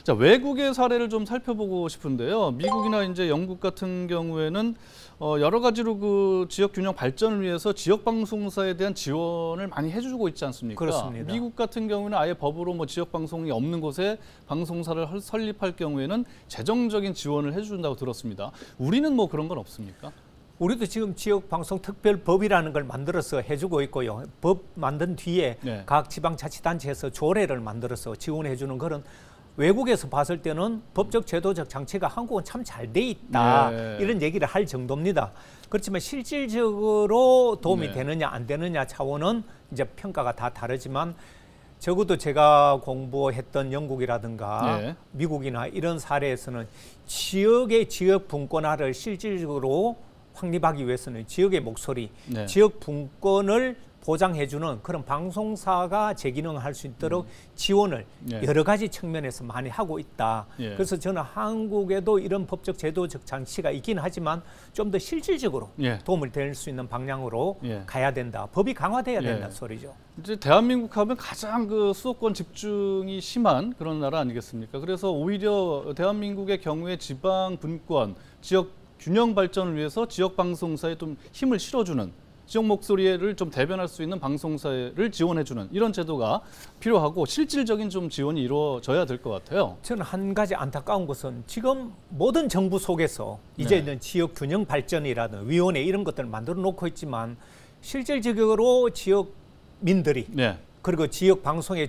자, 외국의 사례를 좀 살펴보고 싶은데요. 미국이나 이제 영국 같은 경우에는 여러 가지로 그 지역 균형 발전을 위해서 지역 방송사에 대한 지원을 많이 해주고 있지 않습니까? 그렇습니다. 미국 같은 경우는 아예 법으로 뭐 지역 방송이 없는 곳에 방송사를 설립할 경우에는 재정적인 지원을 해준다고 들었습니다. 우리는 뭐 그런 건 없습니까? 우리도 지금 지역방송특별법이라는 걸 만들어서 해주고 있고요. 법 만든 뒤에 네. 각 지방자치단체에서 조례를 만들어서 지원해주는 그런, 외국에서 봤을 때는 법적 제도적 장치가 한국은 참 잘 돼 있다, 네. 이런 얘기를 할 정도입니다. 그렇지만 실질적으로 도움이 네. 되느냐 안 되느냐 차원은 이제 평가가 다 다르지만, 적어도 제가 공부했던 영국이라든가 네. 미국이나 이런 사례에서는 지역의 지역 분권화를 실질적으로 확립하기 위해서는 지역의 목소리, 네. 지역 분권을 보장해주는 그런 방송사가 재기능을 할 수 있도록 지원을 네. 여러 가지 측면에서 많이 하고 있다. 예. 그래서 저는 한국에도 이런 법적 제도적 장치가 있긴 하지만 좀 더 실질적으로 예. 도움을 될 수 있는 방향으로 예. 가야 된다. 법이 강화돼야 예. 된다는 소리죠. 이제 대한민국 하면 가장 그 수도권 집중이 심한 그런 나라 아니겠습니까? 그래서 오히려 대한민국의 경우에 지방 분권, 지역 균형 발전을 위해서 지역 방송사에 좀 힘을 실어주는, 지역 목소리를 좀 대변할 수 있는 방송사를 지원해주는 이런 제도가 필요하고 실질적인 좀 지원이 이루어져야 될 것 같아요. 저는 한 가지 안타까운 것은 지금 모든 정부 속에서 이제는 지역 균형 발전이라든 위원회 이런 것들을 만들어 놓고 있지만, 실질적으로 지역민들이 네. 그리고 지역 방송에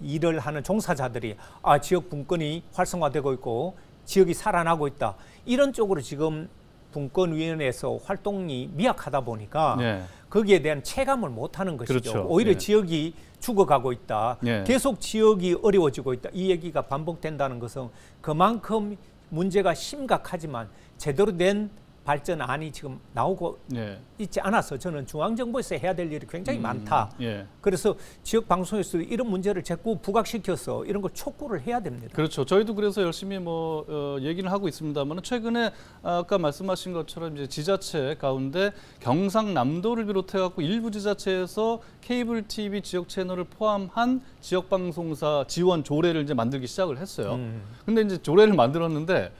일을 하는 종사자들이 지역 분권이 활성화되고 있고 지역이 살아나고 있다, 이런 쪽으로 지금 분권위원회에서 활동이 미약하다 보니까 네. 거기에 대한 체감을 못하는 것이죠. 그렇죠. 오히려 예. 지역이 죽어가고 있다, 예. 계속 지역이 어려워지고 있다, 이 얘기가 반복된다는 것은 그만큼 문제가 심각하지만 제대로 된 발전안이 지금 나오고 네. 있지 않아서 저는 중앙정부에서 해야 될 일이 굉장히 많다. 예. 그래서 지역 방송에서도 이런 문제를 자꾸 부각시켜서 이런 걸 촉구를 해야 됩니다. 그렇죠. 저희도 그래서 열심히 얘기를 하고 있습니다만, 최근에 아까 말씀하신 것처럼 이제 지자체 가운데 경상남도를 비롯해 갖고 일부 지자체에서 케이블 TV 지역 채널을 포함한 지역 방송사 지원 조례를 이제 만들기 시작을 했어요. 근데 이제 조례를 만들었는데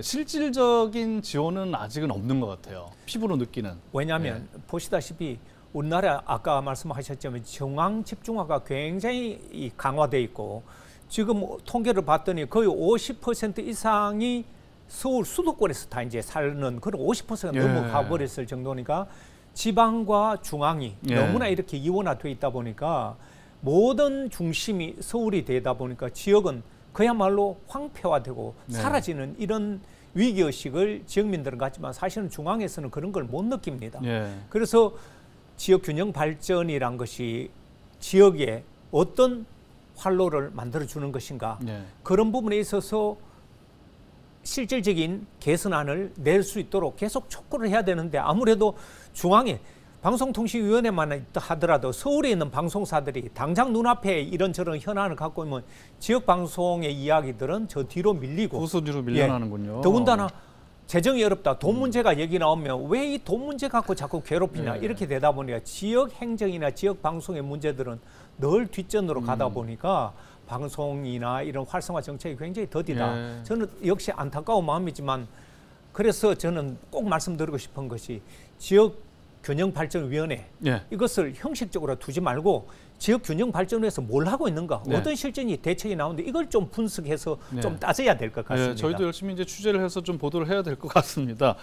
실질적인 지원은 아직은 없는 것 같아요. 피부로 느끼는. 왜냐하면 보시다시피 우리나라 아까 말씀하셨지만 중앙 집중화가 굉장히 강화돼 있고, 지금 통계를 봤더니 거의 50% 이상이 서울 수도권에서 다 이제 사는 그런 50%가 넘어가 버렸을 정도니까, 지방과 중앙이 너무나 이렇게 이원화돼 있다 보니까 모든 중심이 서울이 되다 보니까 지역은 그야말로 황폐화되고 사라지는 이런 위기의식을 지역민들은 갖지만 사실은 중앙에서는 그런 걸 못 느낍니다. 그래서 지역 균형 발전이란 것이 지역에 어떤 활로를 만들어주는 것인가, 그런 부분에 있어서 실질적인 개선안을 낼 수 있도록 계속 촉구를 해야 되는데, 아무래도 중앙에 방송통신위원회만 있다 하더라도 서울에 있는 방송사들이 당장 눈앞에 이런저런 현안을 갖고 있으면 지역 방송의 이야기들은 저 뒤로 밀리고 후순위로 밀려나는군요. 더군다나 재정이 어렵다, 돈 문제가 얘기 나오면 왜 이 돈 문제 갖고 자꾸 괴롭히냐, 이렇게 되다 보니까 지역 행정이나 지역 방송의 문제들은 늘 뒷전으로 가다 보니까 방송이나 이런 활성화 정책이 굉장히 더디다. 저는 역시 안타까운 마음이지만, 그래서 저는 꼭 말씀드리고 싶은 것이 지역 균형발전위원회, 이것을 형식적으로 두지 말고 지역 균형 발전을 위해서 뭘 하고 있는가, 어떤 실전이 대책이 나오는데 이걸 좀 분석해서 좀 따져야 될 것 같습니다. 저희도 열심히 이제 취재를 해서 좀 보도를 해야 될 것 같습니다.